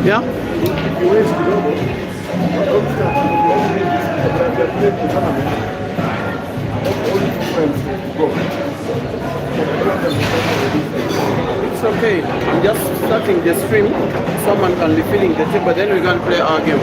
Yeah? It's okay. I'm just starting the stream. Someone can be filling the thing, but then we can play our game.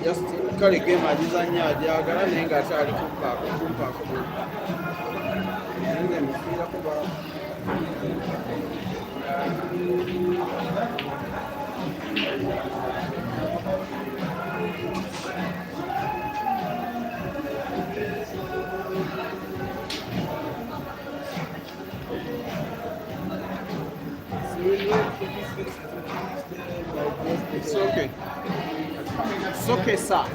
Just kali game agizanya ajagala nenga atali kumpako nenge mfira kuba It's okay. It's okay, sir.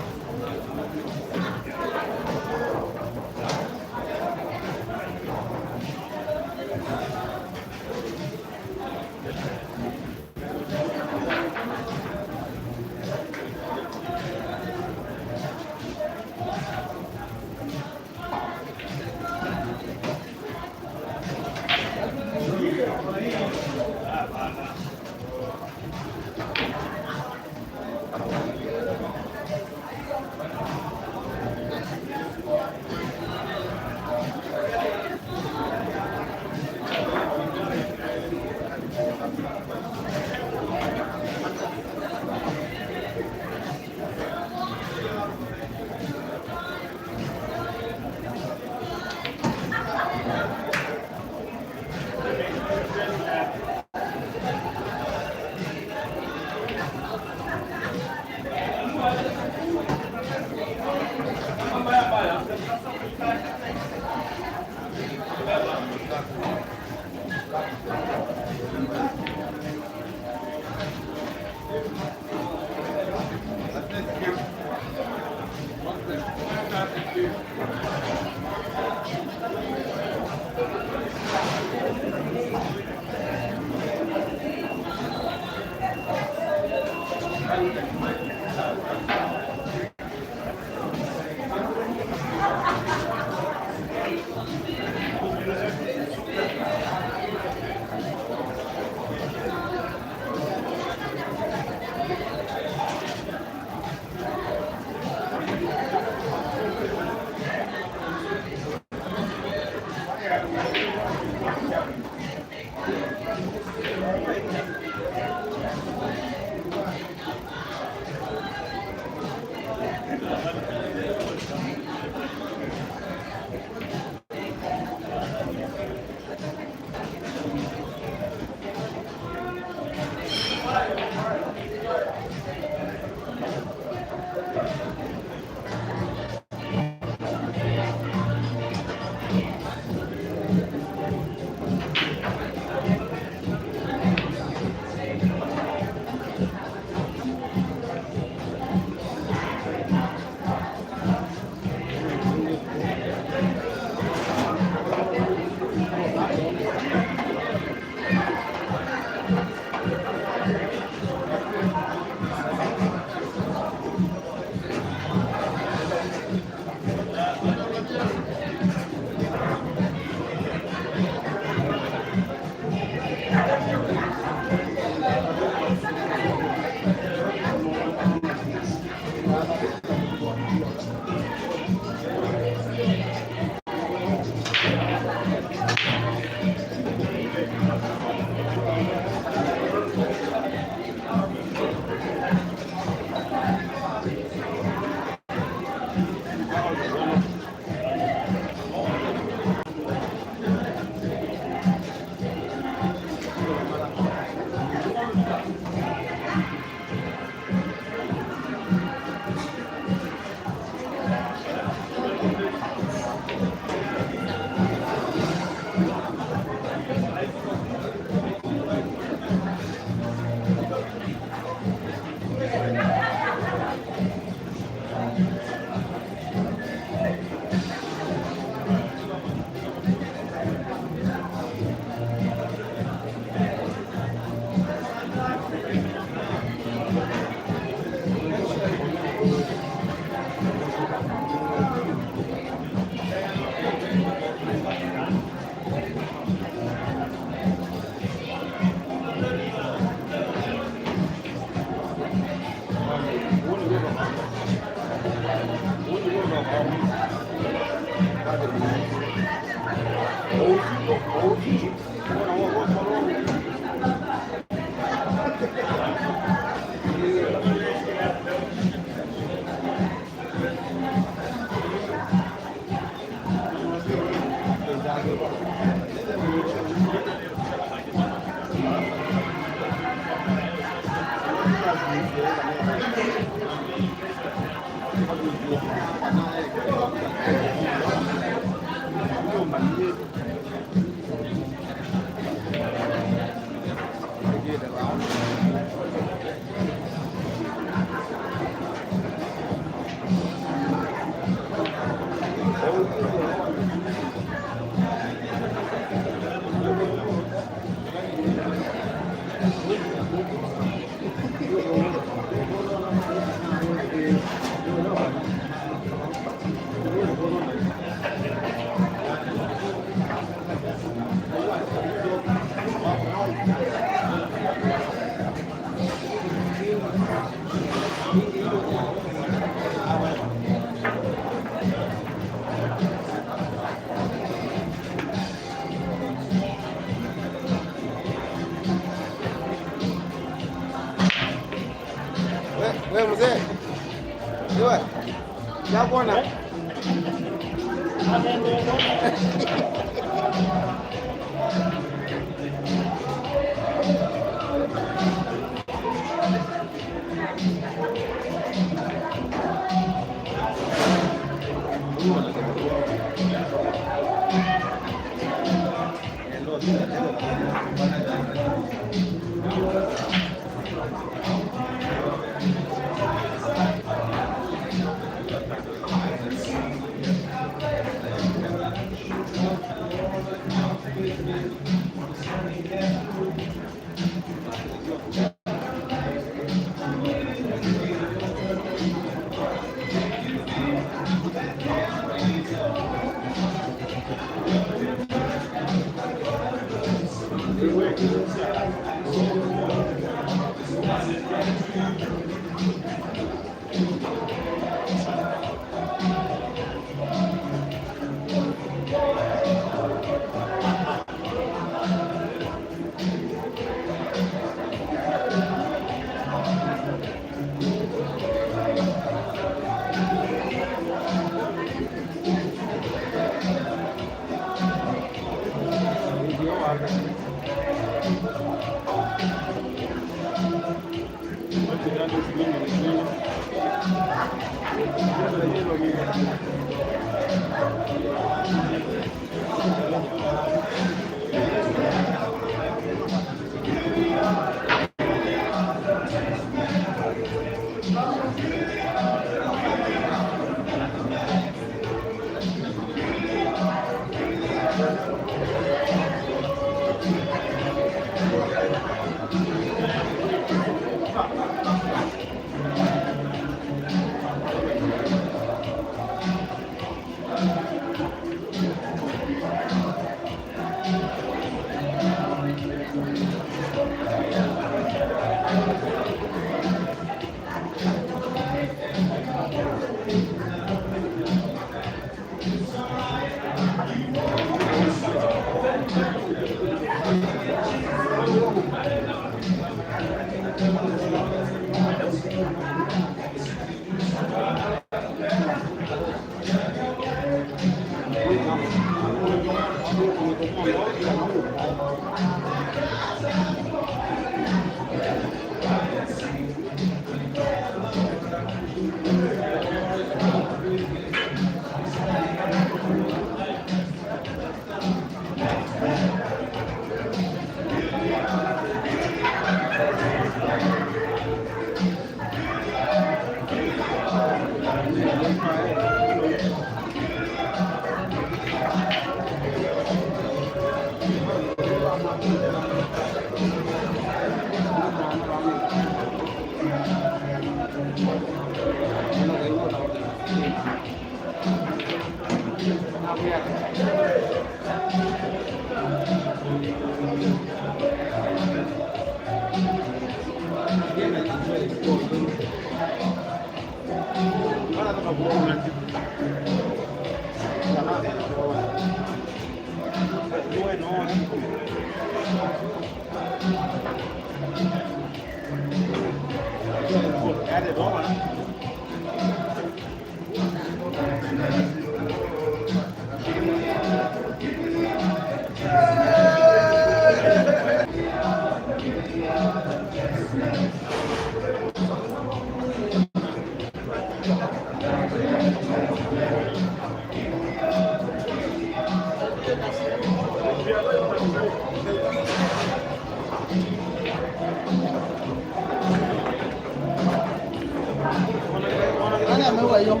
Nani ameua hiyo?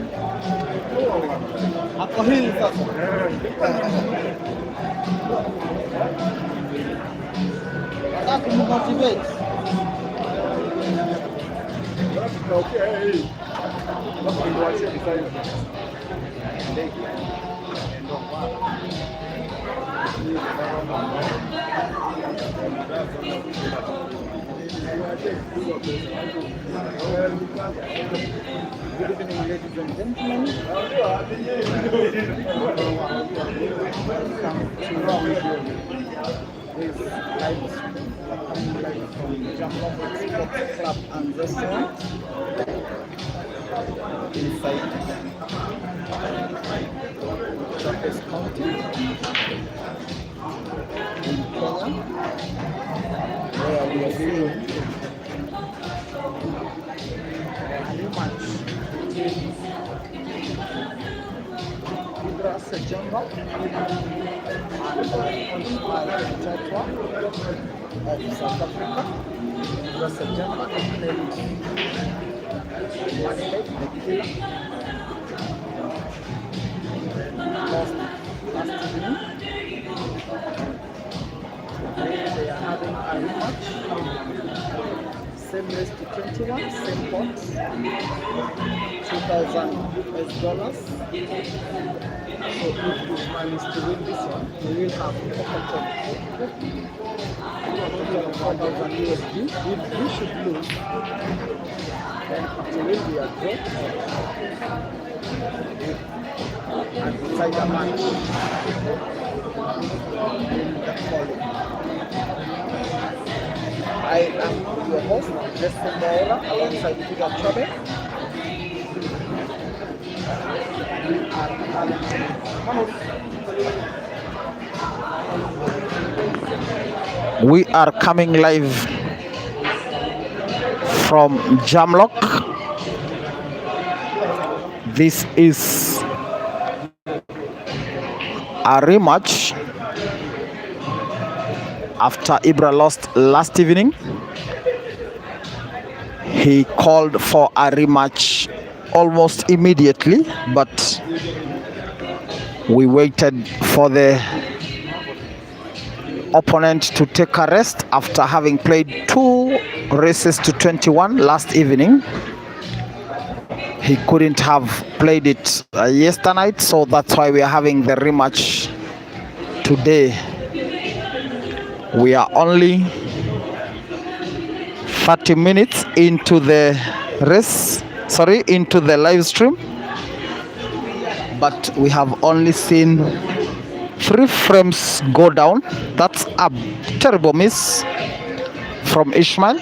Hapo hili sasa. Nataka kummotivate. Good evening, ladies and gentlemen. Welcome to this live from Jamlock Sports Club and Restaurant inside Chapes County in Kenya, where we are seeing new match. Ibra SEJJEMBA and ISHMAEL MTHETHWA of South Africa. Ibra SEJJEMBA declared Moneyhead, the killer, lost last evening. Today they are having a rematch. Same race to 21, same pot, $2,000 US. So if ISHMAEL is to win this one, we will have a total of 4,000 USD. If we should lose, then it will be a draw and decide a match in the following. I am your host, SEJJEMBA, alongside Ibra Chobe. We are coming live from Jamlock. This is a rematch after Ibra lost last evening. He called for a rematch almost immediately, but we waited for the opponent to take a rest after having played 2 races to 21 last evening. He couldn't have played it yesterday night, so that's why we are having the rematch today. We are only 30 minutes into the race, into the live stream, but we have only seen 3 frames go down. That's a terrible miss from ISHMAEL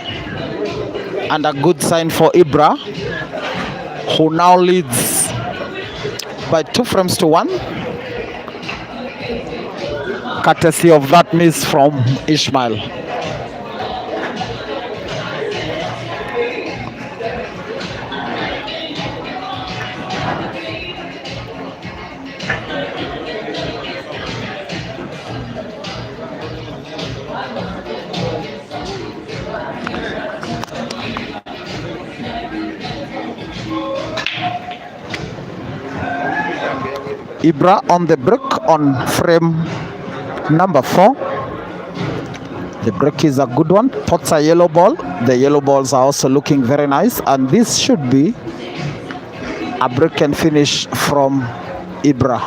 and a good sign for Ibra, who now leads by 2 frames to 1, courtesy of that miss from ISHMAEL. Ibra on the break on frame number 4. The break is a good one. Pots a yellow ball. The yellow balls are also looking very nice, and this should be a break and finish from Ibra.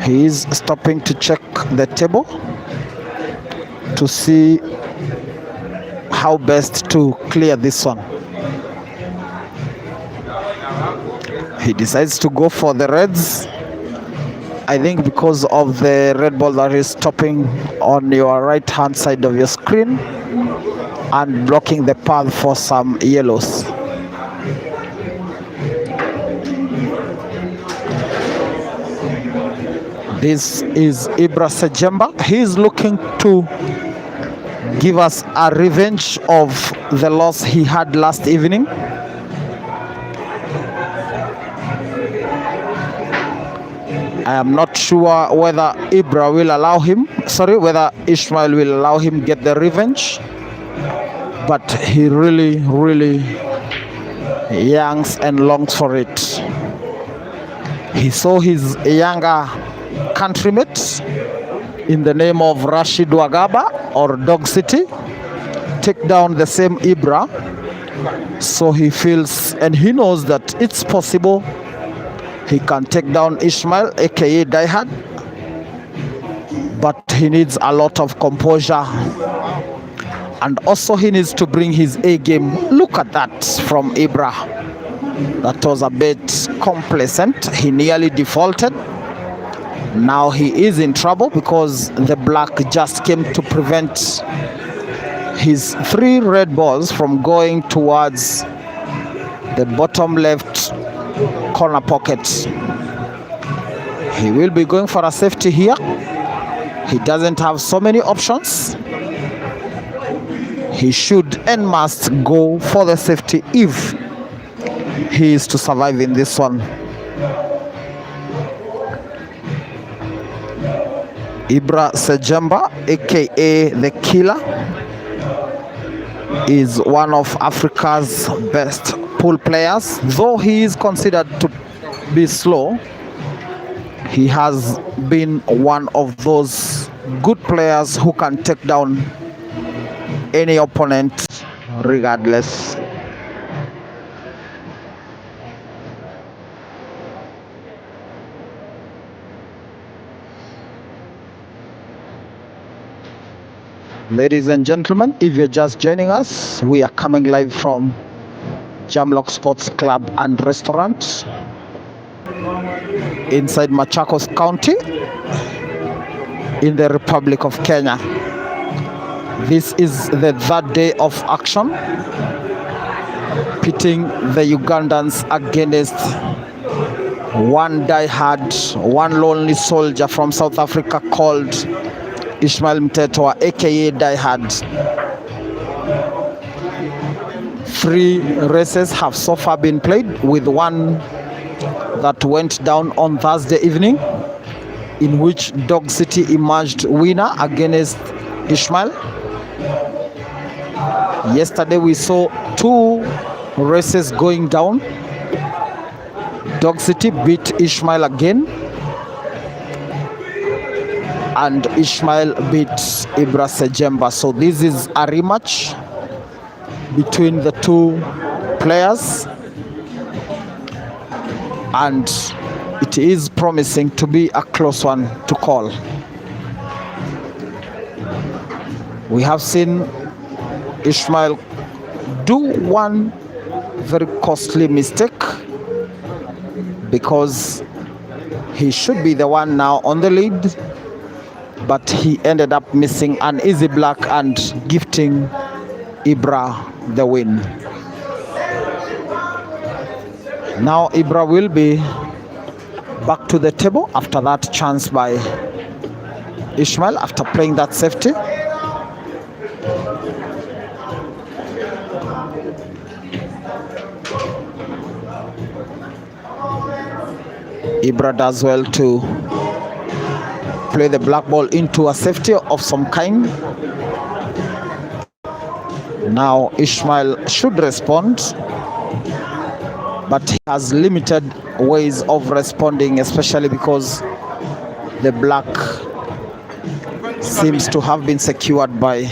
He is stopping to check the table to see how best to clear this one. He decides to go for the reds, I think because of the red ball that is stopping on your right hand side of your screen and blocking the path for some yellows. This is Ibra SEJJEMBA. He is looking to give us a revenge of the loss he had last evening. I am not sure whether Ibra will allow him, whether ISHMAEL will allow him get the revenge, but he really yearns and longs for it. He saw his younger countrymate in the name of Rashid Wagaba or Dog City take down the same Ibra, so he feels and he knows that it's possible. He can take down ISHMAEL, aka Diehard, but he needs a lot of composure, and also he needs to bring his A game. Look at that from Ibra. That was a bit complacent. He nearly defaulted. Now he is in trouble because the black just came to prevent his 3 red balls from going towards the bottom left corner pocket. He will be going for a safety here. He doesn't have so many options. He should and must go for the safety if he is to survive in this one. Ibra SEJJEMBA, aka the Killer, is one of Africa's best pool players. Though he is considered to be slow, he has been one of those good players who can take down any opponent regardless. Ladies and gentlemen, if you're just joining us, we are coming live from Jamlock Sports Club and Restaurant inside Machakos County in the Republic of Kenya. This is the third day of action, pitting the Ugandans against one diehard, one lonely soldier from South Africa called ISHMAEL MTHETHWA, aka diehard. 3 races have so far been played, with one that went down on Thursday evening, in which Dog City emerged winner against ISHMAEL. Yesterday we saw 2 races going down. Dog City beat ISHMAEL again, and ISHMAEL beat Ibra SEJJEMBA. So this is a rematch between the 2 players, and it is promising to be a close one to call. We have seen ISHMAEL do one very costly mistake, because he should be the one now on the lead, but he ended up missing an easy black and gifting Ibra the win. Now Ibra will be back to the table after that chance by ISHMAEL after playing that safety. Ibra does well to play the black ball into a safety of some kind. Now ISHMAEL should respond, but he has limited ways of responding, especially because the black seems to have been secured by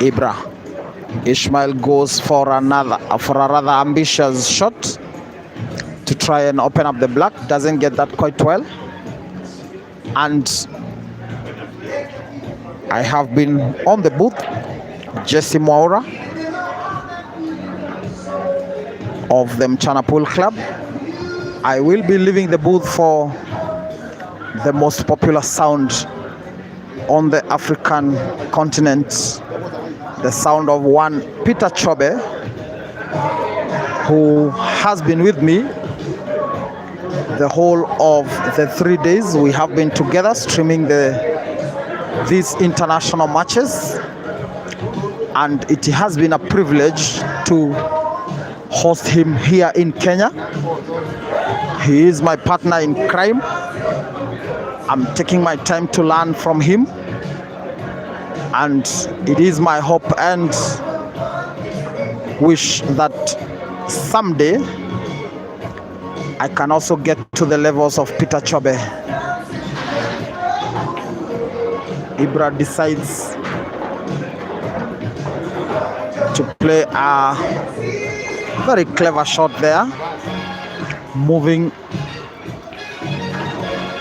Ibra. ISHMAEL goes for a rather ambitious shot to try and open up the black. Doesn't get that quite well, and I have been on the booth. Jesse Mwaura of the Mchana Pool Club. I will be leaving the booth for the most popular sound on the African continent, the sound of one Peter Chobe, who has been with me the whole of the 3 days we have been together streaming these international matches, and it has been a privilege to host him here in Kenya. He is my partner in crime. I'm taking my time to learn from him, and it is my hope and wish that someday I can also get to the levels of Peter Chobe. Ibra decides to play a very clever shot there, moving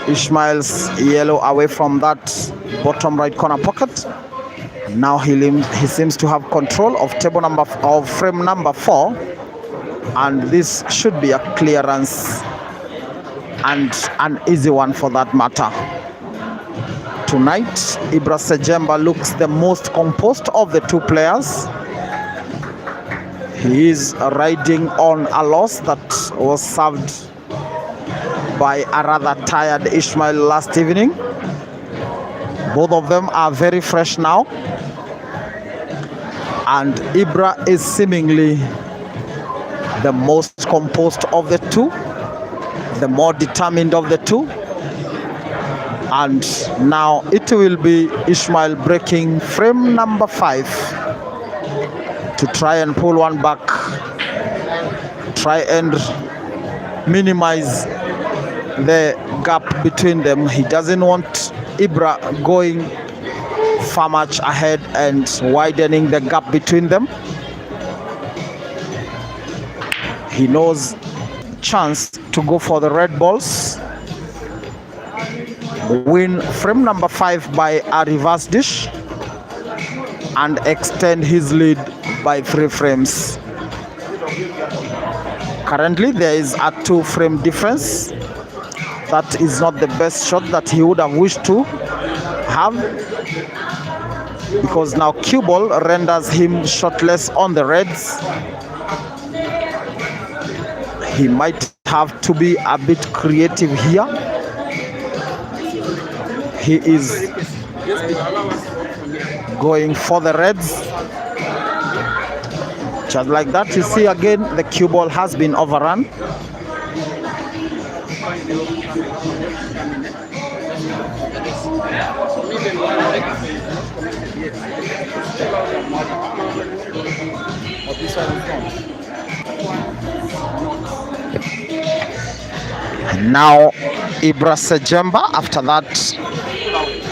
ISHMAEL's yellow away from that bottom right corner pocket. Now he seems to have control of frame number 4, and this should be a clearance, and an easy one for that matter. Tonight, Ibra SEJJEMBA looks the most composed of the 2 players. He is riding on a loss that was served by a rather tired ISHMAEL last evening. Both of them are very fresh now, and Ibra is seemingly the most composed of the 2, the more determined of the 2, And now it will be Ishmael breaking frame number 5 to try and pull one back, try and minimize the gap between them. He doesn't want Ibra going far much ahead and widening the gap between them. He knows chance to go for the red balls, win frame number 5 by a reverse dish, and extend his lead by 3 frames. Currently there is a 2-frame difference. That is not the best shot that he would have wished to have, because now cue ball renders him shotless on the reds. He might have to be a bit creative here. He is going for the reds. Just like that, you see again the cue ball has been overrun. Now Ibra SEJJEMBA, after that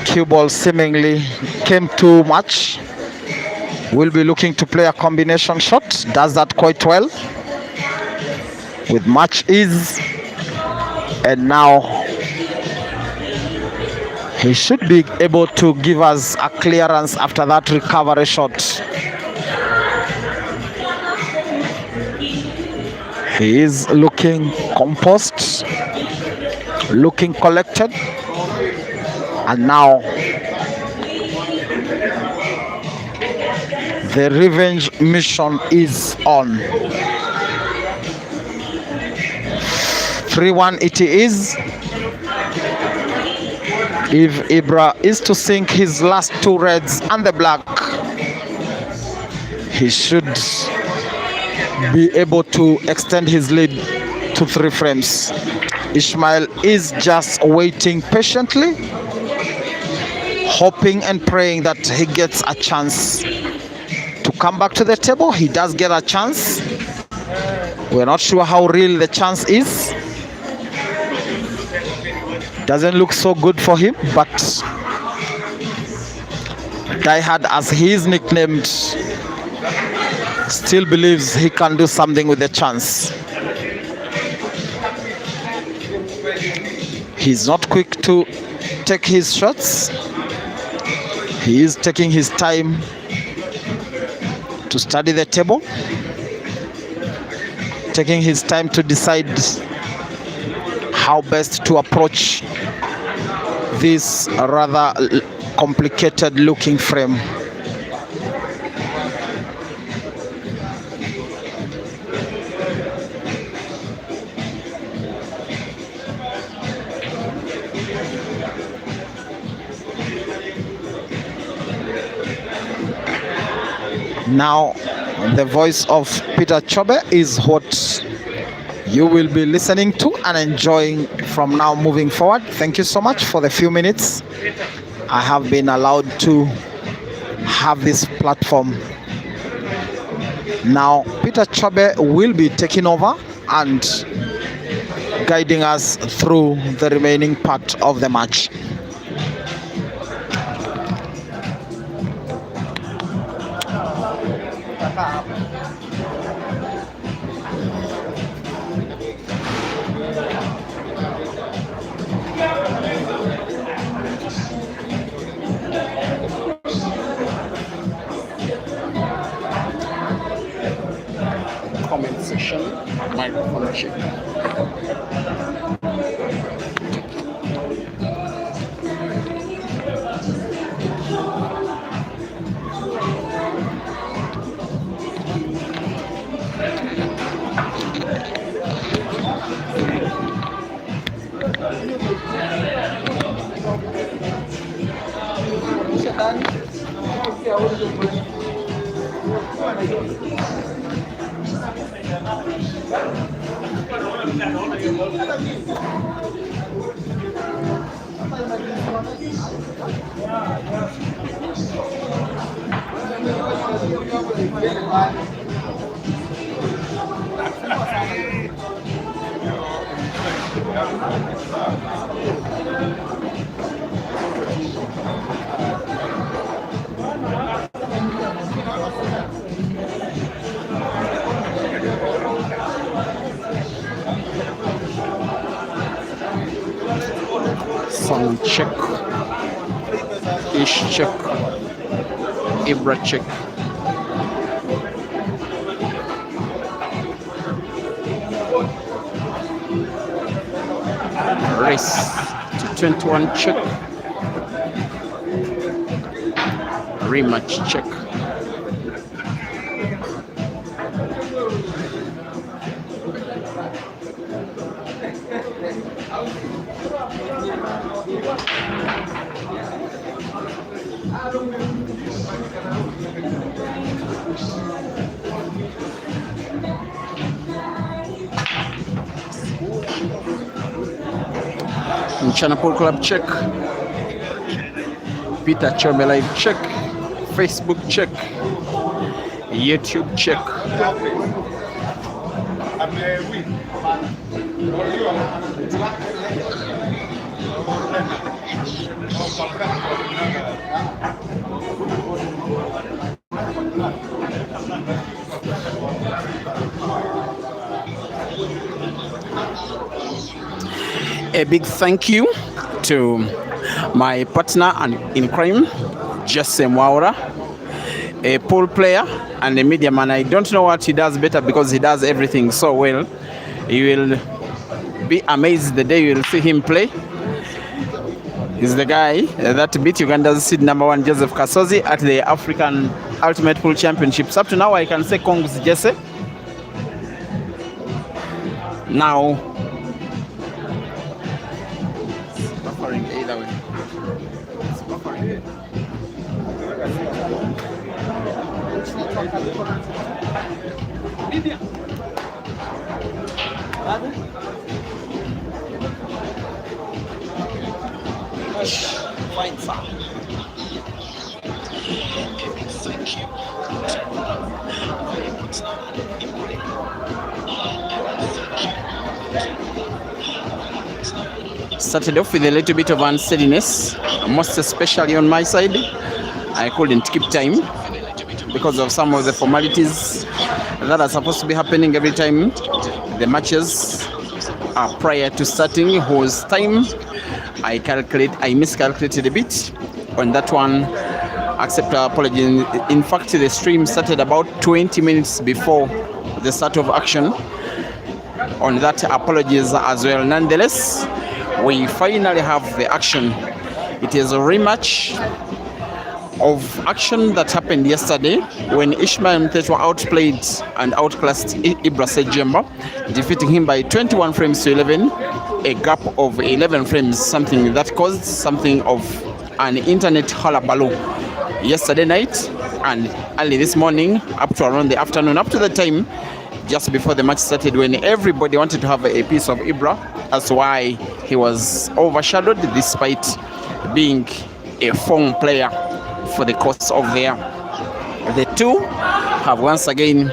cue ball seemingly came too much, will be looking to play a combination shot. Does that quite well with much ease, and now he should be able to give us a clearance after that recovery shot. He is looking composed, looking collected, and now the revenge mission is on. 3-1 it is. If Ibra is to sink his last 2 reds and the black, he should be able to extend his lead to 3 frames. Ishmael is just waiting patiently, hoping and praying that he gets a chance to come back to the table. He does get a chance. We're not sure how real the chance is. Doesn't look so good for him, but Die Hard, as he is nicknamed, still believes he can do something with the chance. He's not quick to take his shots. He is taking his time to study the table, taking his time to decide how best to approach this rather complicated looking frame. Now the voice of Peter Chobe is what you will be listening to and enjoying from now moving forward. Thank you so much for the few minutes I have been allowed to have this platform. Now Peter Chobe will be taking over and guiding us through the remaining part of the match. Comment section, microphone check. Song check. Ish check. Ibra check. Race to 21 check. Rematch check. Mchana Pool Club check. Peter Chome Live check. Facebook check. YouTube check. A big thank you to my partner and in crime, SEJJEMBA, a pool player and a media man. I don't know what he does better because he does everything so well. You will be amazed the day you will see him play. He's the guy that beat Uganda's seed #1 Joseph Kasozi at the African Ultimate Pool Championships. Up to now, I can say Congress Jesse. Now, buffering either way. It's buffering. Fine, sir. Started off with a little bit of unsteadiness, most especially on my side. I couldn't keep time because of some of the formalities that are supposed to be happening every time the matches are prior to starting, whose time I miscalculated a bit on that one. Accept our apology. In fact, the stream started about 20 minutes before the start of action. On that, apologies as well. Nonetheless, we finally have the action. It is a rematch of action that happened yesterday when MTHETHWA outplayed and outclassed Ibra SEJJEMBA, defeating him by 21 frames to 11, a gap of 11 frames, something that caused something of an internet hullabaloo yesterday night and early this morning up to around the afternoon, up to the time just before the match started when everybody wanted to have a piece of Ibra. That's why he was overshadowed despite being a form player for the course of the year. The two have once again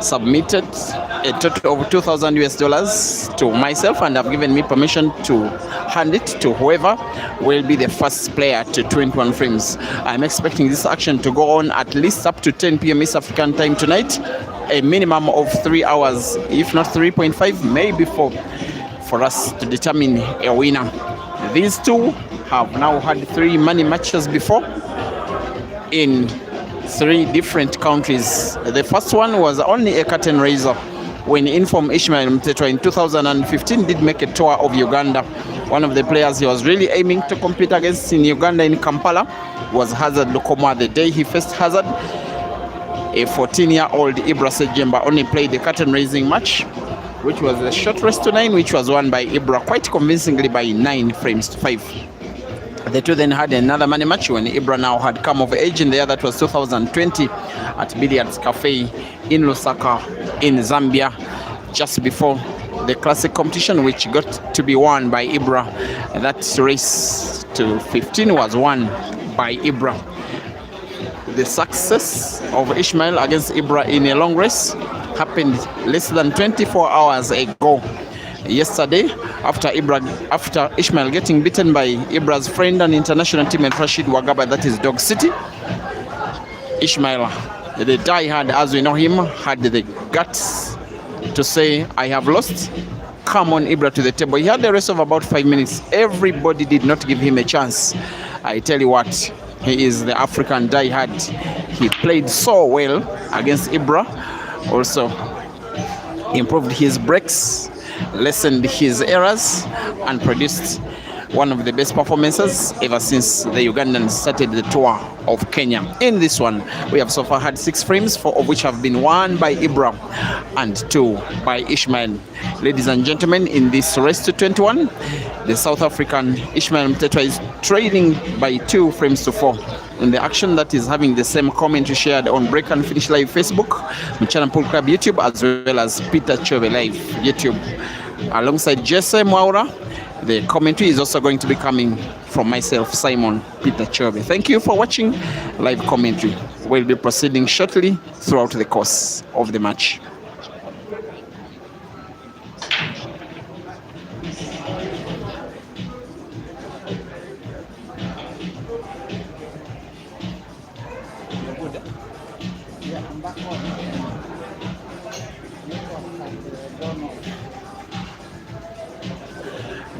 submitted a total of $2,000 to myself and have given me permission to hand it to whoever will be the first player to 21 frames. I'm expecting this action to go on at least up to 10 p.m. East African time tonight, a minimum of 3 hours, if not 3.5, maybe 4, for us to determine a winner. These two have now had 3 money matches before in 3 different countries. The first one was only a curtain raiser when Inform ISHMAEL MTHETHWA in 2015 did make a tour of Uganda. One of the players he was really aiming to compete against in Uganda, in Kampala, was Hazard Lukoma. The day he faced Hazard, a 14-year-old Ibra SEJJEMBA only played the curtain raising match, which was a short race to 9, which was won by Ibra quite convincingly by 9 frames to 5. The two then had another money match when Ibra now had come of age in the year that was 2020 at Billiards Cafe in Lusaka in Zambia, just before the classic competition, which got to be won by Ibra. That race to 15 was won by Ibra. The success of Ishmael against Ibra in a long race happened less than 24 hours ago. Yesterday, after Ishmael getting beaten by Ibra's friend and international teammate Rashid Wagaba, that is Dog City, Ishmael, the diehard as we know him, had the guts to say, I have lost, come on Ibra to the table. He had a race of about 5 minutes. Everybody did not give him a chance. I tell you what, he is the African diehard. He played so well against Ibra, also improved his breaks, lessened his errors, and produced one of the best performances ever since the Ugandans started the tour of Kenya. In this one, we have so far had 6 frames, 4 of which have been won by Ibra and 2 by Ishmael. Ladies and gentlemen, in this race to 21, the South African ISHMAEL MTHETHWA is trailing by 2 frames to 4. In the action that is having the same commentary shared on Break and Finish Live Facebook, Mchana Pool Club YouTube, as well as Peter Chobe Live YouTube. Alongside SEJJEMBA, the commentary is also going to be coming from myself, Simon Peter Chobe. Thank you for watching live commentary. We'll be proceeding shortly throughout the course of the match.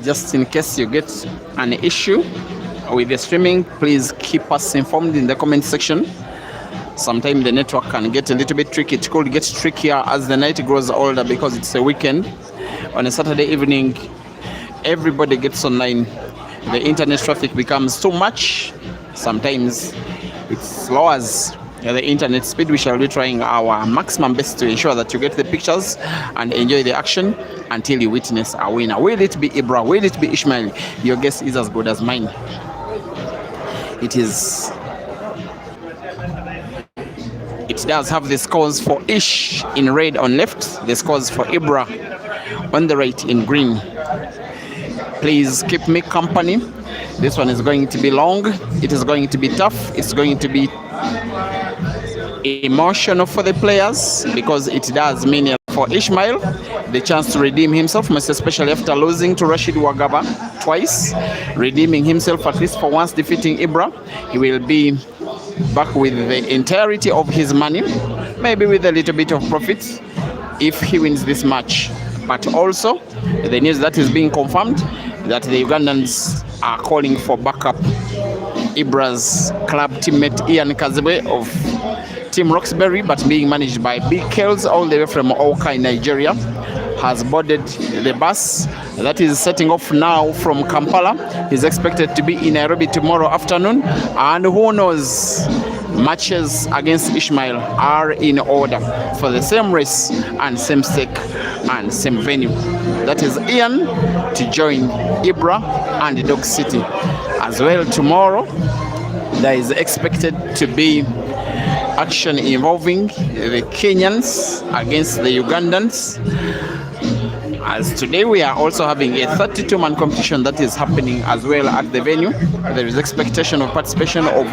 Just in case you get an issue with the streaming, please keep us informed in the comment section. Sometimes the network can get a little bit tricky. It could get trickier as the night grows older because it's a weekend. On a Saturday evening, everybody gets online. The internet traffic becomes too much. Sometimes it lowers the internet speed. We shall be trying our maximum best to ensure that you get the pictures and enjoy the action until you witness a winner. Will it be Ibra? Will it be Ishmael? Your guess is as good as mine. It does have the scores for Ish in red on left, the scores for Ibra on the right in green. Please keep me company. This one is going to be long. It is going to be tough. It's going to be emotional for the players because it does mean for Ishmael the chance to redeem himself, most especially after losing to Rashid Wagaba twice, redeeming himself at least for once defeating Ibra. He will be back with the entirety of his money, maybe with a little bit of profit if he wins this match. But also the news that is being confirmed that the Ugandans are calling for backup. Ibra's club teammate Ian Kazebe of Team Roxbury, but being managed by Big Kells all the way from Oka in Nigeria, has boarded the bus that is setting off now from Kampala. He's expected to be in Nairobi tomorrow afternoon, and who knows, matches against Ishmael are in order for the same race and same stake and same venue. That is Ian to join Ibra and Dog City. As well, tomorrow there is expected to be action involving the Kenyans against the Ugandans. As today we are also having a 32-man competition that is happening as well at the venue. There is expectation of participation of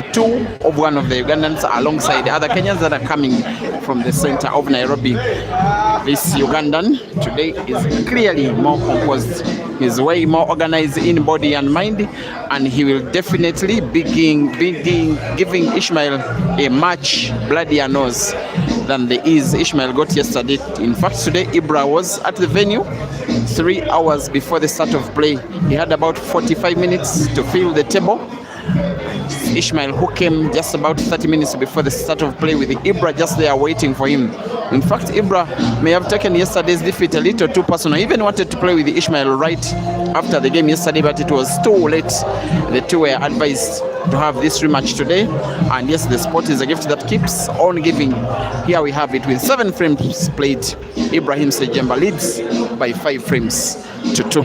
one of the Ugandans alongside the other Kenyans that are coming from the center of Nairobi. This Ugandan today is clearly more composed. He's way more organized in body and mind, and he will definitely be giving Ishmael a much bloodier nose than the ease Ishmael got yesterday. In fact, today Ibra was at the venue 3 hours before the start of play. He had about 45 minutes to fill the table. Ishmael, who came just about 30 minutes before the start of play, with Ibra just there waiting for him. In fact, Ibra may have taken yesterday's defeat a little too personal. He even wanted to play with Ishmael right after the game yesterday, but it was too late. The two were advised to have this rematch today, and yes, the sport is a gift that keeps on giving. Here we have it with 7 frames played. IBRAHIM SEJJEMBA leads by 5 frames to 2.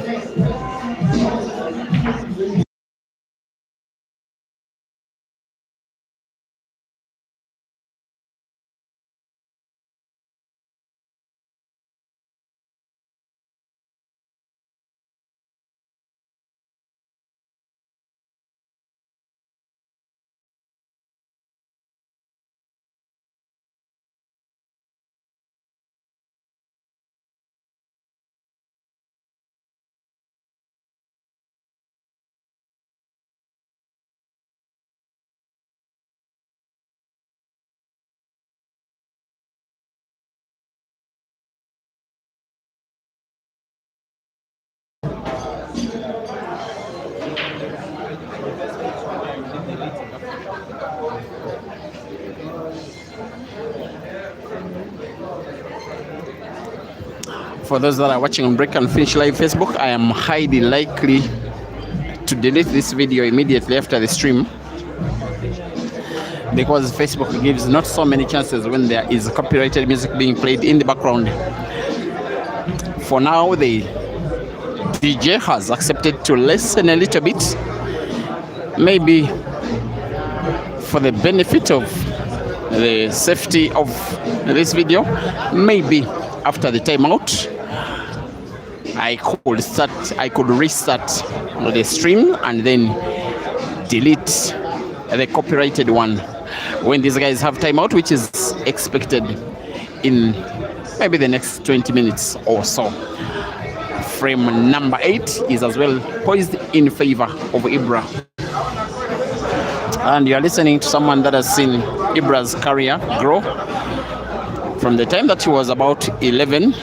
For those that are watching on Break and Finish Live Facebook, I am highly likely to delete this video immediately after the stream, because Facebook gives not so many chances when there is copyrighted music being played in the background. For now, the DJ has accepted to listen a little bit, maybe for the benefit of the safety of this video. Maybe after the timeout, I could restart the stream and then delete the copyrighted one when these guys have timeout, which is expected in maybe the next 20 minutes or so. Frame number 8 is as well poised in favor of Ibra. And you are listening to someone that has seen Ibra's career grow from the time that he was about 11,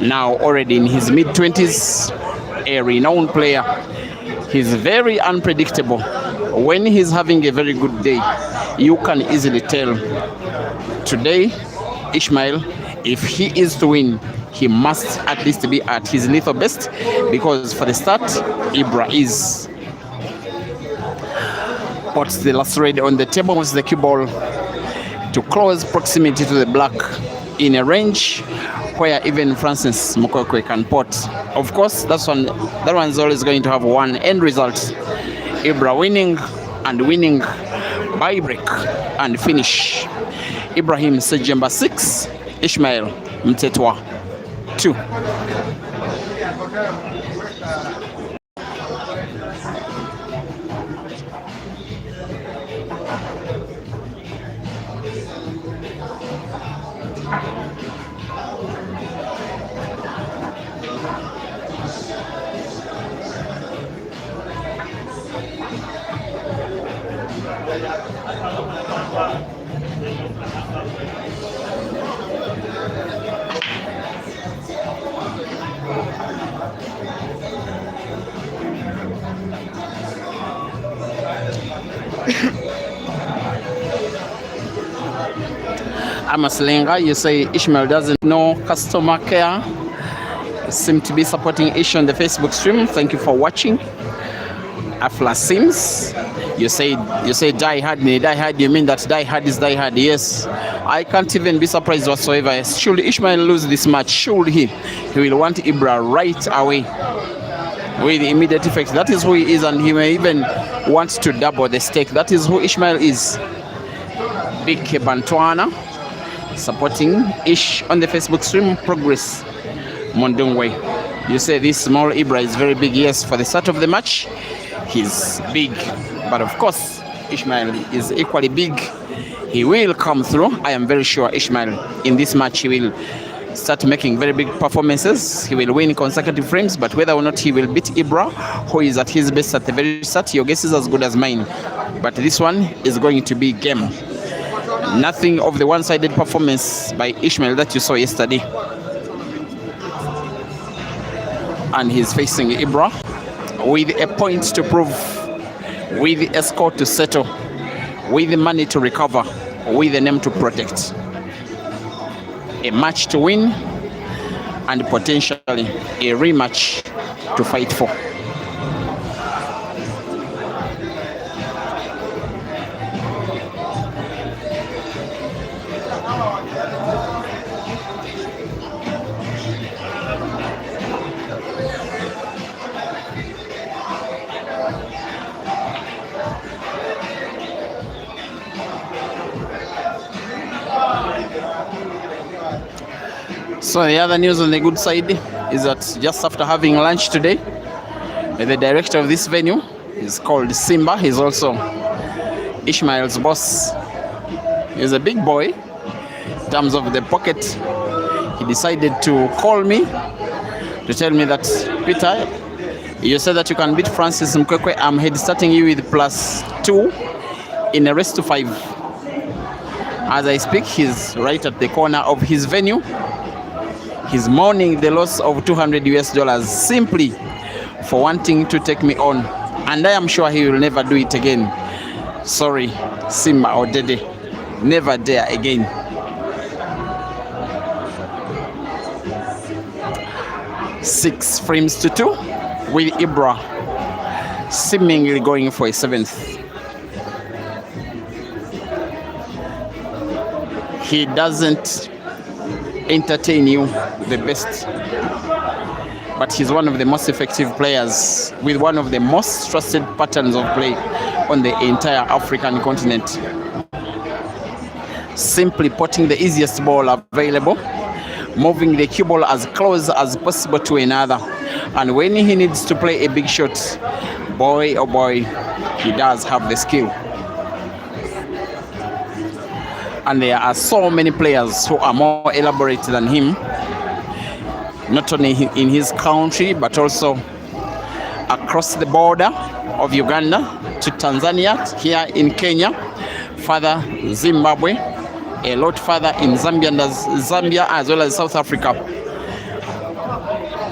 now already in his mid-20s, a renowned player. He's very unpredictable. When he's having a very good day, you can easily tell. Today, ISHMAEL, if he is to win, he must at least be at his lethal best, because for the start, Ibra is. Puts the last red on the table with the cue ball to close proximity to the black in a range where even Francis Mkwekwe can pot. Of course, that one's always going to have one end result. Ibra winning by break and finish. Ibrahim SEJJEMBA 6, ISHMAEL MTHETHWA 2. Amaslenga, you say ISHMAEL doesn't know customer care. You seem to be supporting Ish on the Facebook stream. Thank you for watching. Afla Sims, you say die hard, you mean that die hard is die hard? Yes, I can't even be surprised whatsoever. Should ISHMAEL lose this match, should he will want Ibra right away with immediate effect. That is who he is, and he may even want to double the stake. That is who ISHMAEL is. Big Bantwana supporting Ish on the Facebook stream. Progress Mondungwe, you say this small Ibra is very big. Yes, for the start of the match he's big, but of course ISHMAEL is equally big. He will come through. I am very sure ISHMAEL in this match he will start making very big performances. He will win consecutive frames, but whether or not he will beat Ibra, who is at his best at the very start, your guess is as good as mine. But this one is going to be game. Nothing of the one-sided performance by ISHMAEL that you saw yesterday. And he's facing Ibra with a point to prove, with a score to settle, with the money to recover, with the name to protect. A match to win and potentially a rematch to fight for. So the other news on the good side is that just after having lunch today, the director of this venue is called Simba. He's also ISHMAEL's boss. He's a big boy in terms of the pocket. He decided to call me to tell me that, Peter, you said that you can beat Francis Mkwekwe. I'm head starting you with +2 in a race to 5. As I speak, he's right at the corner of his venue. He's mourning the loss of $200 simply for wanting to take me on, and I am sure he will never do it again. Sorry, Simba or Dede, never dare again. 6 frames to 2, with Ibra seemingly going for a 7th. He doesn't entertain you the best, but he's one of the most effective players with one of the most trusted patterns of play on the entire African continent. Simply putting the easiest ball available, moving the cue ball as close as possible to another, and when he needs to play a big shot, boy oh boy, he does have the skill. And there are so many players who are more elaborate than him, not only in his country but also across the border of Uganda to Tanzania, here in Kenya, further Zimbabwe, a lot further in Zambia as well as South Africa.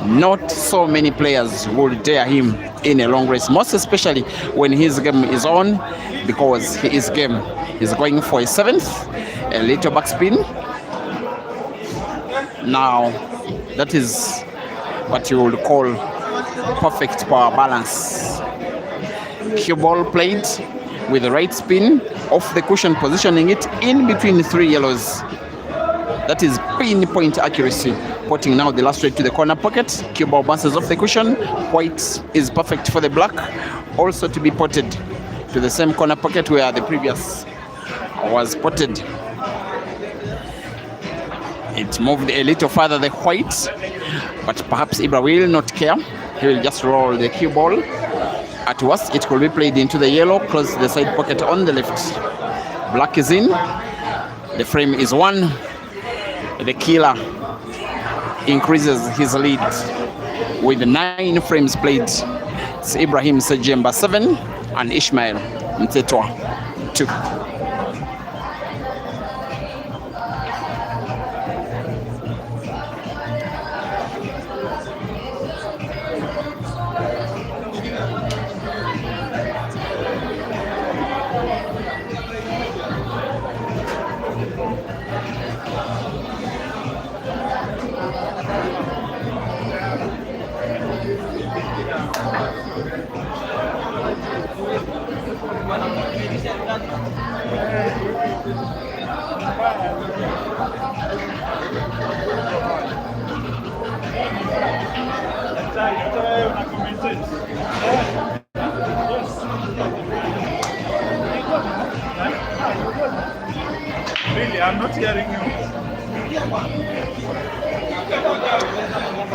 Not so many players will dare him in a long race, most especially when his game is on, because his game is going for a 7th, a little backspin. Now, that is what you would call perfect power balance. Cue ball played with the right spin off the cushion, positioning it in between 3 yellows. That is pinpoint accuracy. Putting now the last straight to the corner pocket. Cue ball bounces off the cushion. White is perfect for the black. Also to be potted to the same corner pocket where the previous was potted. It moved a little further the white, but perhaps Ibra will not care. He will just roll the cue ball. At worst, it could be played into the yellow, close to the side pocket on the left. Black is in. The frame is 1. The killer increases his lead with 9 frames played. It's Ibrahim SEJJEMBA 7 and ISHMAEL MTHETHWA 2. Really, I'm not hearing you.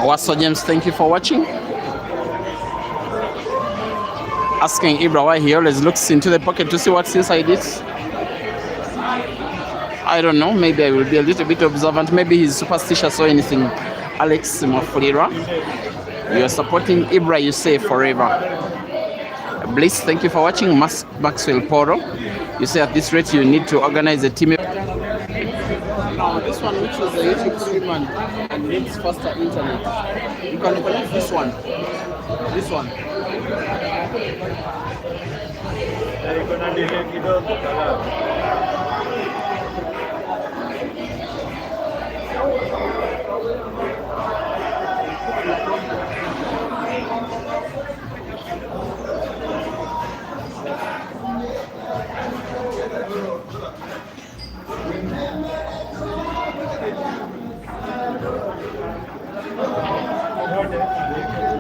Waso James, thank you for watching. Asking Ibra why he always looks into the pocket to see what's inside it. I don't know, maybe I will be a little bit observant. Maybe he's superstitious or anything. Alex Mafulira, you're supporting Ibra, you say forever. Bliss, thank you for watching. Maxwell Poro, you say at this rate you need to organize a team. Now this one, which is a YouTube streamer and needs faster internet, you can connect this one. This one.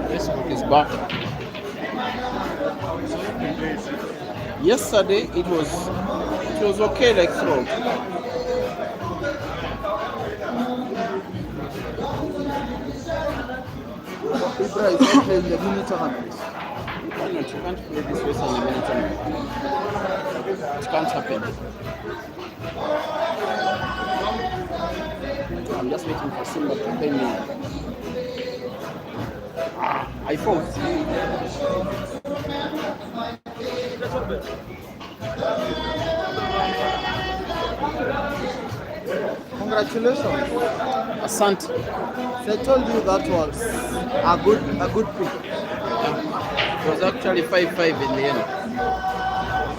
Facebook is back. Yesterday it was okay like throw. Ibra is not playing the mini tournament. Why not? You can't play this race on the mini tournament. It can't happen. I'm just waiting for Simba to pay me. I fought. Congratulations. Asante. They told you that was a good pick. It was actually 5-5 in the end.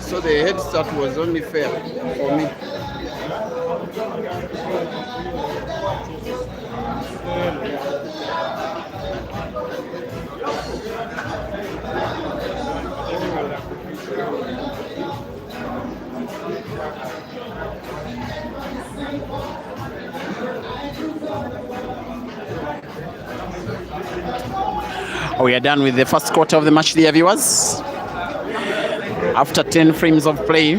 So the head start was only fair for me. We are done with the first quarter of the match, dear viewers. After 10 frames of play,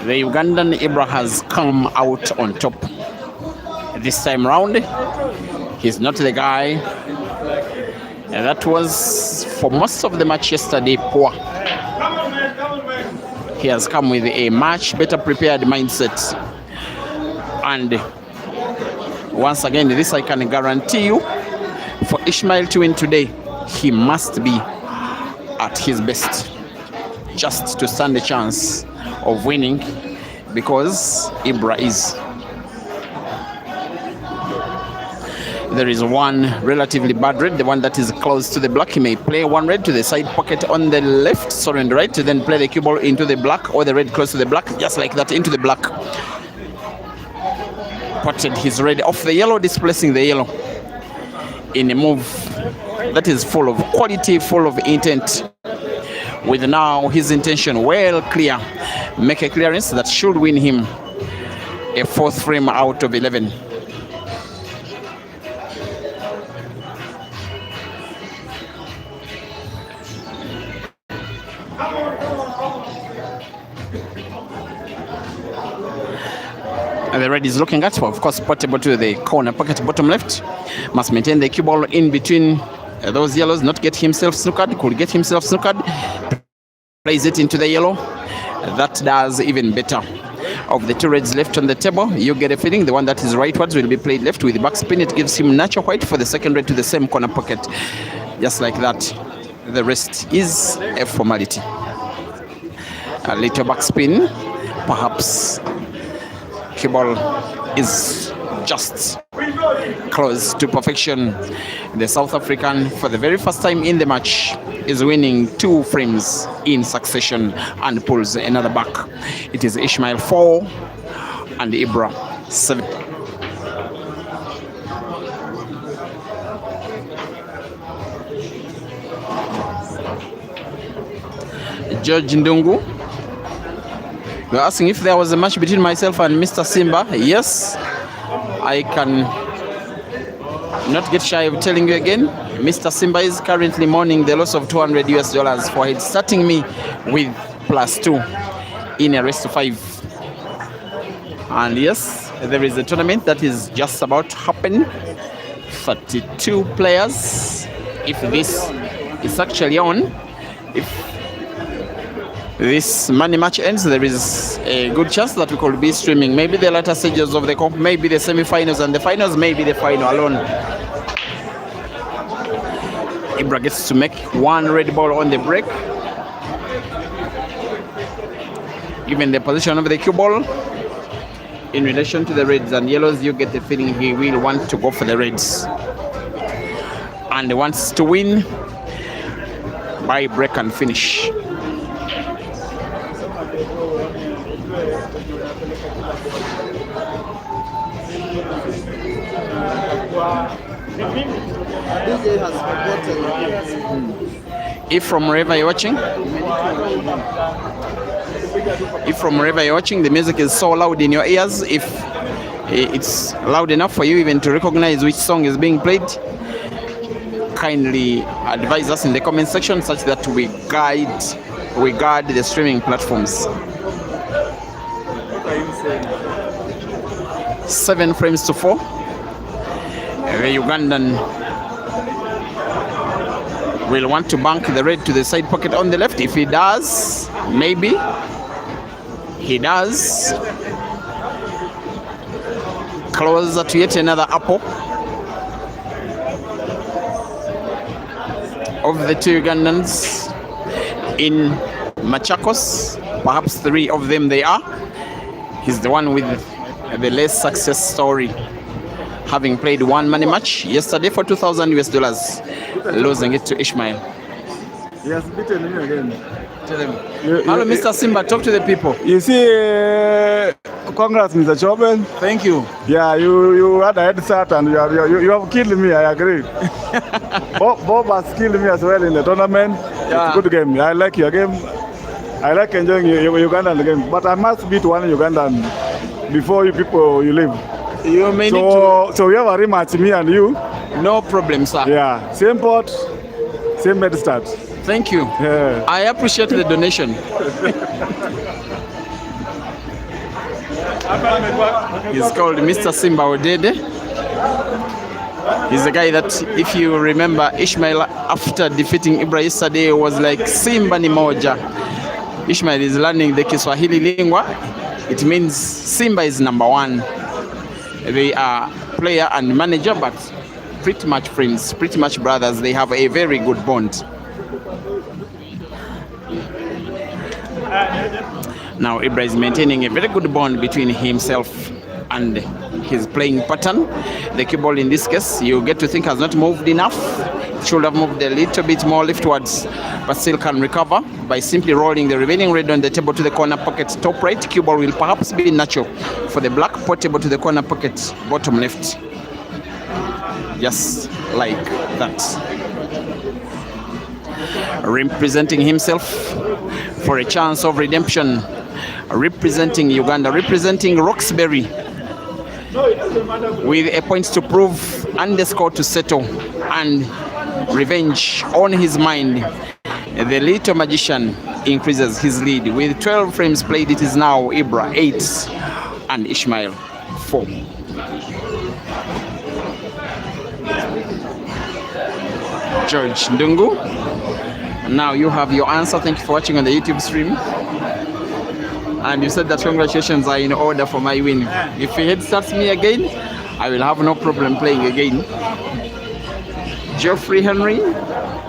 the Ugandan Ibra has come out on top. This time round, he's not the guy that was for most of the match yesterday poor. He has come with a much better prepared mindset. And once again, this I can guarantee you, for Ishmael to win today, he must be at his best just to stand a chance of winning, because Ibra is. There is one relatively bad red, the one that is close to the black. He may play one red to the side pocket on the left, sorry, on the right, then play the cue ball into the black, or the red close to the black, just like that, into the black. Potted his red off the yellow, displacing the yellow in a move that is full of quality, full of intent, with now his intention well clear. Make a clearance that should win him a 4th frame out of 11. And the red is looking at, of course, portable to the corner pocket, bottom left. Must maintain the cue ball in between those yellows, not get himself snookered. Could get himself snookered. Plays it into the yellow. That does even better. Of the 2 reds left on the table, you get a feeling the one that is rightwards will be played left with the backspin. It gives him natural white for the 2nd red to the same corner pocket. Just like that. The rest is a formality. A little backspin, perhaps. Cue ball is just close to perfection. The South African, for the very first time in the match, is winning 2 frames in succession and pulls another back. It is ISHMAEL 4 and Ibra 7. George Ndungu, you're asking if there was a match between myself and Mr. Simba. Yes, I can not get shy of telling you again. Mr. Simba is currently mourning the loss of $200 US for head, starting me with +2 in a race to 5. And yes, there is a tournament that is just about to happen. 32 players. If this is actually on, if this money match ends, there is a good chance that we could be streaming maybe the latter stages of the comp, maybe the semi-finals and the finals, maybe the final alone. Ibra gets to make 1 red ball on the break. Given the position of the cue ball in relation to the reds and yellows, you get the feeling he will want to go for the reds and wants to win by break and finish. If from wherever you're watching, the music is so loud in your ears, if it's loud enough for you even to recognize which song is being played, kindly advise us in the comment section such that we guard the streaming platforms. 7 frames to 4. The Ugandan will want to bank the red to the side pocket on the left. If he does, maybe he does. Closer to yet another apple of the 2 Ugandans in Machakos. Perhaps 3 of them they are. He's the one with the less success story, having played 1 money match yesterday for $2,000 US, losing it to ISHMAEL. He has beaten me again. Tell them. Hello, Mr. Simba, talk to the people. You see, congrats, Mr. Choben. Thank you. Yeah, you had a head start and you have killed me, I agree. Bob has killed me as well in the tournament. Yeah. It's a good game. I like your game. I like enjoying your Ugandan game. But I must beat one Ugandan before you leave. You may so we have a rematch, me and you. No problem, sir. Yeah, same pot, same med start. Thank you. Yeah. I appreciate the donation. He's called Mr. Simba Odede. He's the guy that, if you remember, Ishmael, after defeating Ibra yesterday, was like Simba ni moja. Ishmael is learning the Kiswahili lingua. It means Simba is number one. They are player and manager, but pretty much friends, pretty much brothers. They have a very good bond. Now Ibra is maintaining a very good bond between himself and his playing pattern. The cue ball in this case, you get to think, has not moved enough. It should have moved a little bit more leftwards, but still can recover by simply rolling the remaining red on the table to the corner pocket top right. Cue ball will perhaps be natural for the black, portable to the corner pocket bottom left. Just like that. Representing himself for a chance of redemption. Representing Uganda, representing Roxbury, with a point to prove and the score to settle and revenge on his mind. The little magician increases his lead with 12 frames played. It is now Ibra 8 and Ishmael 4. George Ndungu, now you have your answer. Thank you for watching on the YouTube stream. And you said that congratulations are in order for my win. If he head starts me again, I will have no problem playing again. Geoffrey Henry,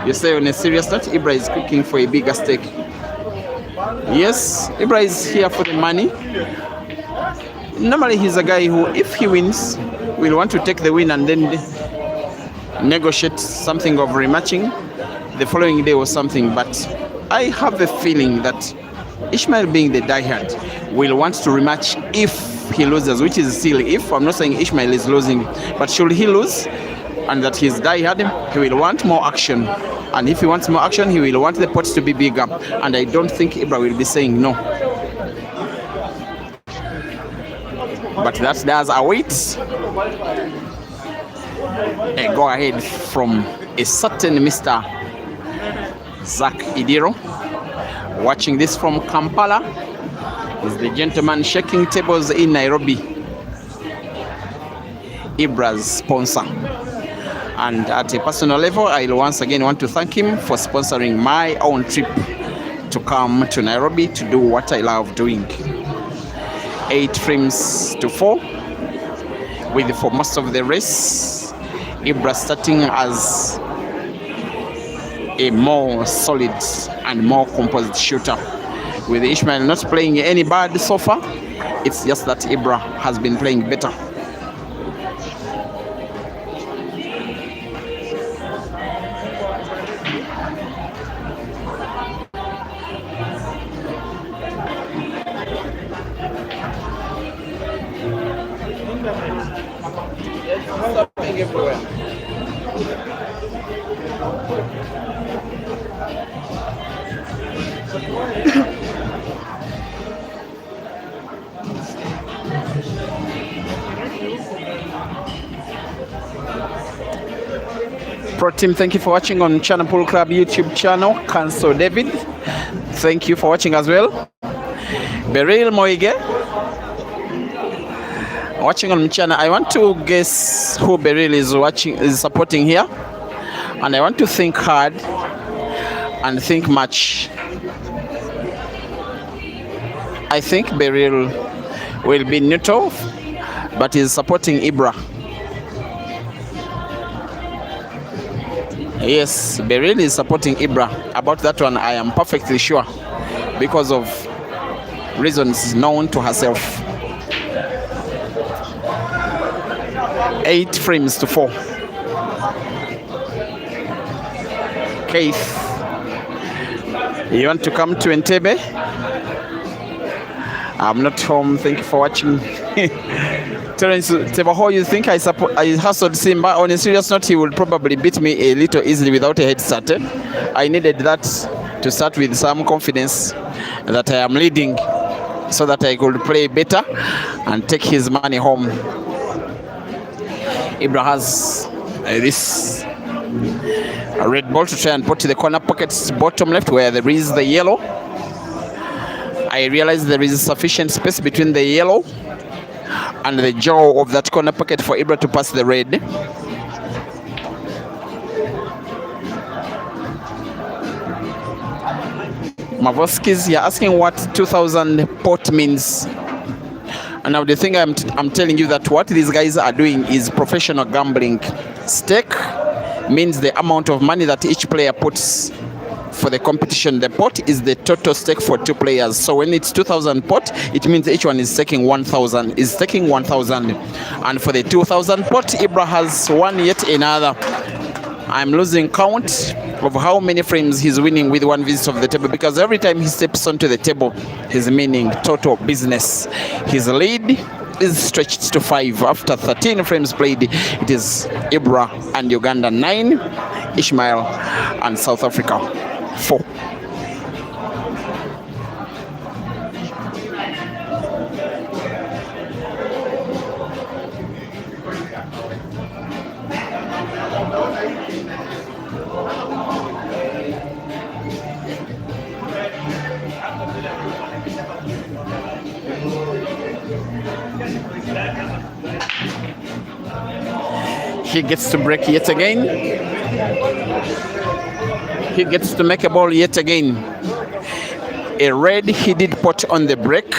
you say on a serious note, Ibra is cooking for a bigger stake. Yes, Ibra is here for the money. Normally he's a guy who, if he wins, will want to take the win and then negotiate something of rematching the following day or something. But I have a feeling that Ishmael, being the diehard, will want to rematch if he loses, which is still if. I'm not saying Ishmael is losing, but should he lose and that he's diehard, he will want more action. And if he wants more action, he will want the pot to be bigger. And I don't think Ibra will be saying no. But that does await a go ahead from a certain Mr. Zach Idiro. Watching this from Kampala is the gentleman shaking tables in Nairobi, Ibra's sponsor. And at a personal level, I'll once again want to thank him for sponsoring my own trip to come to Nairobi to do what I love doing. 8 frames to 4, with for most of the race, Ibra starting as a more solid and more composed shooter, with Ishmael not playing any bad so far. It's just that Ibra has been playing better. Pro team, thank you for watching on Channel Pool Club YouTube channel. Council David, thank you for watching as well. Beryl Moige, watching on channel. I want to guess who Beryl is supporting here, and I want to think hard and think much. I think Beryl will be neutral, but is supporting Ibra. Yes, Beryl is supporting Ibra. About that one, I am perfectly sure, because of reasons known to herself. 8 frames to 4. Keith, you want to come to Entebbe? I'm not home. Thank you for watching. Terence Tebaho, you think I hustled Simba? On a serious note, he would probably beat me a little easily without a head start. I needed that to start with some confidence that I am leading, so that I could play better and take his money home. Ibra has This a red ball to try and put to the corner pockets bottom left where there is the yellow. I realize there is sufficient space between the yellow and the jaw of that corner pocket for Ibra to pass the red. Mavoskis, you're asking what 2000 pot means. And now the thing I'm telling you that what these guys are doing is professional gambling. Stake means the amount of money that each player puts for the competition. The pot is the total stake for two players. So when it's 2000 pot, it means each one is taking 1000. And for the 2000 pot, Ibra has won yet another. I'm losing count of how many frames he's winning with one visit of the table, because every time he steps onto the table, he's meaning total business. His lead is stretched to 5 after 13 frames played. It is Ibra and Uganda 9, ISHMAEL and South Africa 4. He gets to break yet again. He gets to make a ball yet again. A red-headed pot on the break.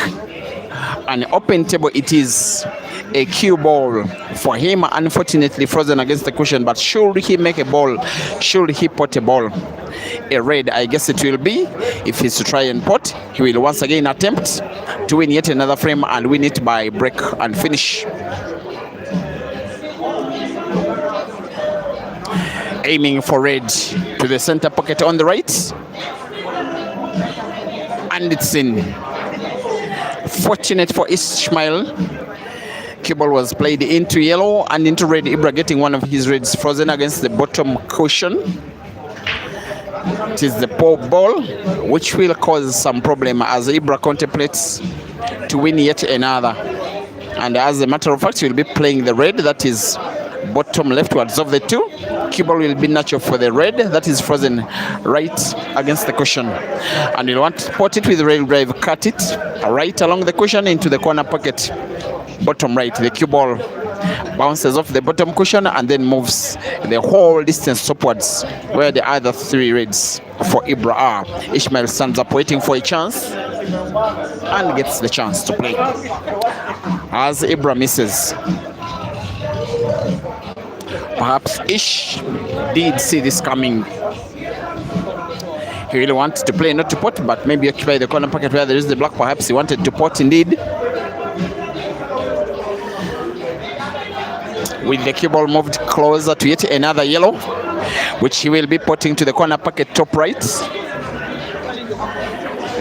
An open table it is. A cue ball for him, unfortunately frozen against the cushion. But should he make a ball? Should he pot a ball? A red, I guess it will be. If he's to try and pot, he will once again attempt to win yet another frame and win it by break and finish. Aiming for red to the center pocket on the right, and it's in. Fortunate for ISHMAEL, cue ball was played into yellow and into red. Ibra getting one of his reds frozen against the bottom cushion. It is the poor ball, which will cause some problem as Ibra contemplates to win yet another. And as a matter of fact, he will be playing the red, that is bottom leftwards of the two. Cue ball will be natural for the red, that is frozen right against the cushion. And you'll want to pot it with rail drive, cut it right along the cushion into the corner pocket, bottom right. The cue ball bounces off the bottom cushion and then moves the whole distance upwards where the other three reds for Ibra are. ISHMAEL stands up waiting for a chance and gets the chance to play. As Ibra misses. Perhaps Ish did see this coming. He really wanted to play, not to pot, but maybe occupy the corner pocket where there is the black. Perhaps he wanted to pot indeed. With the cue ball moved closer to yet another yellow, which he will be potting to the corner pocket top right.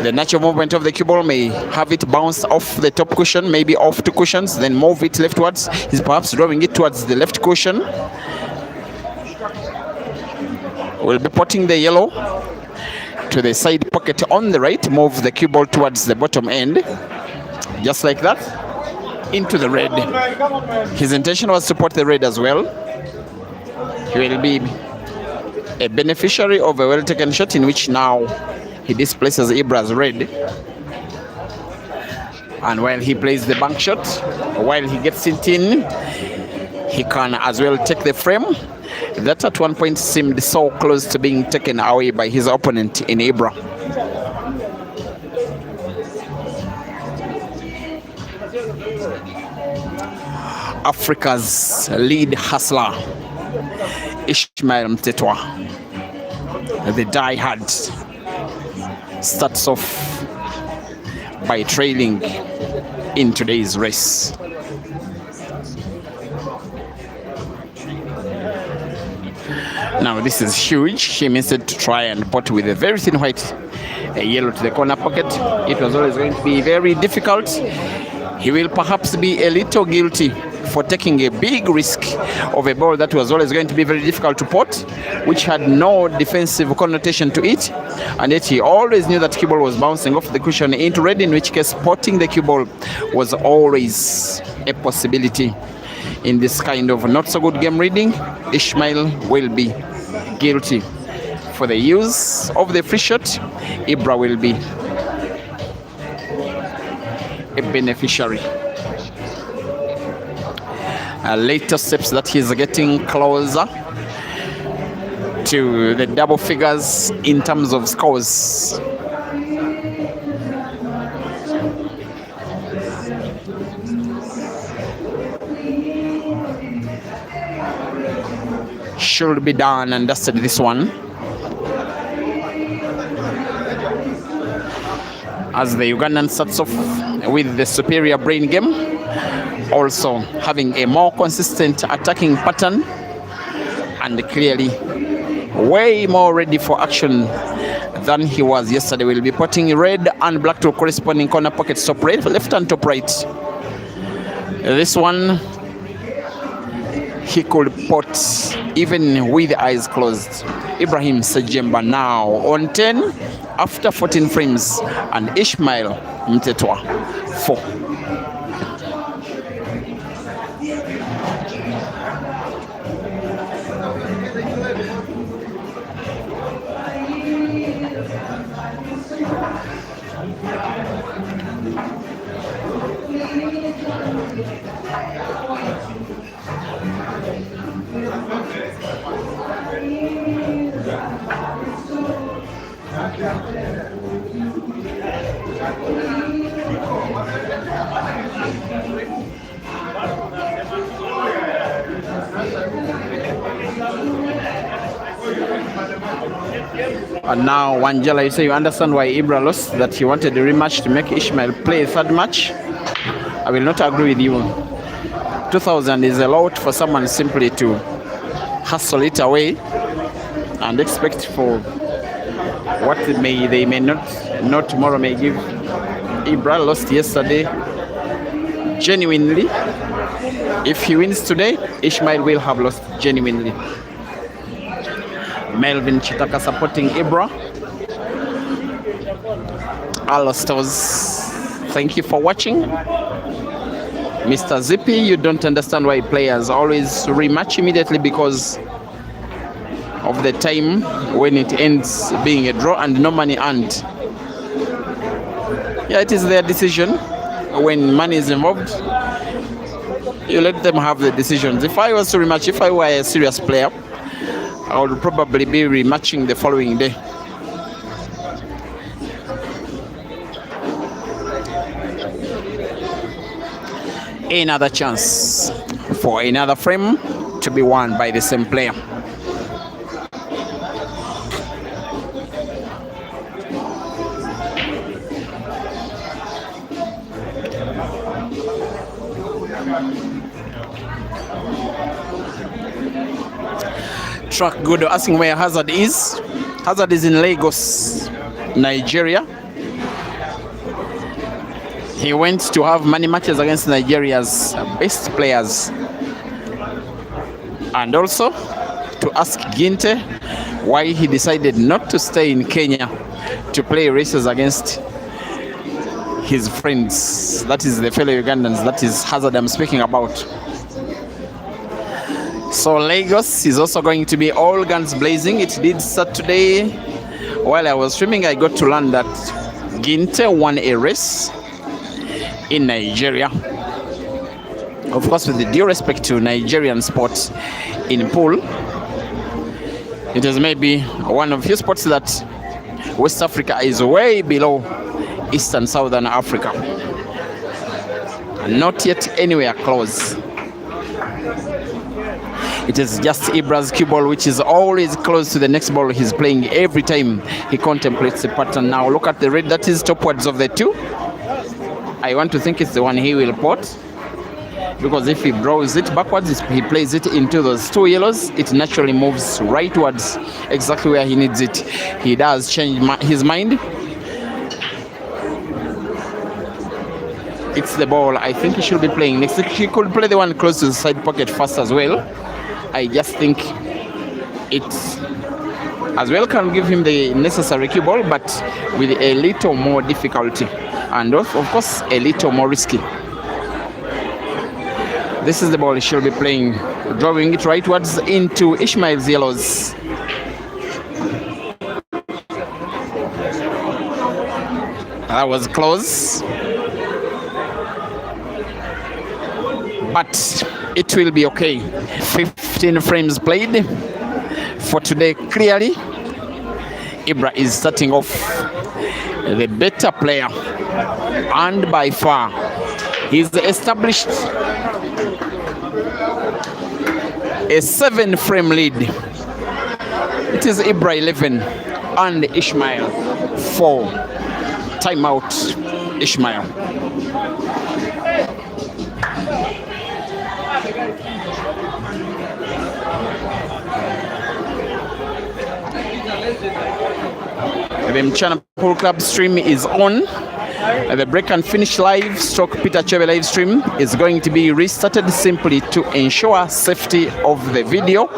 The natural movement of the cue ball may have it bounce off the top cushion, maybe off two cushions, then move it leftwards. He's perhaps drawing it towards the left cushion. We'll be potting the yellow to the side pocket on the right, move the cue ball towards the bottom end, just like that, into the red. His intention was to pot the red as well. He will be a beneficiary of a well-taken shot in which now he displaces Ibra's red. And while he plays the bank shot, while he gets it in, he can as well take the frame. That at one point seemed so close to being taken away by his opponent in Ibra. Africa's lead hustler, ISHMAEL MTHETHWA, the die-hard, starts off by trailing in today's race. Now this is huge. He missed it to try and pot with a very thin white yellow to the corner pocket. It was always going to be very difficult. He will perhaps be a little guilty for taking a big risk of a ball that was always going to be very difficult to pot, which had no defensive connotation to it, and yet he always knew that cue ball was bouncing off the cushion into red, in which case potting the cue ball was always a possibility. in this kind of not so good game reading, ISHMAEL will be guilty. For the use of the free shot, Ibra will be a beneficiary. Later steps that he's getting closer to the double figures in terms of scores. Should be done and dusted, this one. As the Ugandan starts off with the superior brain game, also having a more consistent attacking pattern and clearly way more ready for action than he was yesterday. We'll be putting red and black to corresponding corner pockets, top right, left and top right. This one he could pot even with the eyes closed. IBRAHIM SEJJEMBA now on 10 after 14 frames, and ISHMAEL MTHETHWA 4. And now, Wanjala, you say you understand why Ibra lost, that he wanted a rematch to make ISHMAEL play a third match. I will not agree with you. 2,000 is a lot for someone simply to hustle it away and expect for what they may not tomorrow may give. Ibra lost yesterday genuinely. If he wins today, ISHMAEL will have lost genuinely. Melvin Chitaka supporting Ibra. Alostos, thank you for watching. Mr. Zippy, you don't understand why players always rematch immediately because of the time when it ends being a draw and no money earned. Yeah, it is their decision. When money is involved, you let them have the decisions. If I was to rematch, if I were a serious player, I would probably be rematching the following day. Another chance for another frame to be won by the same player. Track good asking where Hazard is. Hazard is in Lagos, Nigeria. He went to have money matches against Nigeria's best players. And also to ask Ginte why he decided not to stay in Kenya to play races against his friends. That is the fellow Ugandans. That is Hazard I'm speaking about. So Lagos is also going to be all guns blazing. It did start today. While I was streaming, I got to learn that Ginte won a race in Nigeria. Of course, with the due respect to Nigerian sports in pool, it is maybe one of few sports that West Africa is way below East and Southern Africa. Not yet anywhere close. It is just Ibra's cue ball, which is always close to the next ball he's playing every time he contemplates the pattern. Now look at the red, that is topwards of the two. I want to think it's the one he will pot, because if he draws it backwards, if he plays it into those two yellows, it naturally moves rightwards, exactly where he needs it. He does change his mind. It's the ball I think he should be playing next. He could play the one close to the side pocket first as well. I just think it as well can give him the necessary cue ball, but with a little more difficulty and of course a little more risky. This is the ball she'll be playing, drawing it rightwards into ISHMAEL's yellows. That was close, but it will be okay. 15 frames played for today. Clearly, Ibra is starting off the better player, and by far he's established a 7-frame lead. It is Ibra 11 and ISHMAEL 4. Timeout, ISHMAEL. The Mchana Pool Club stream is on. The break and finish live stroke Peter Chebe live stream is going to be restarted simply to ensure safety of the video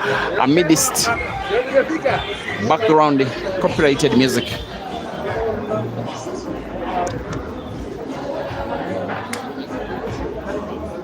amidst background copyrighted music.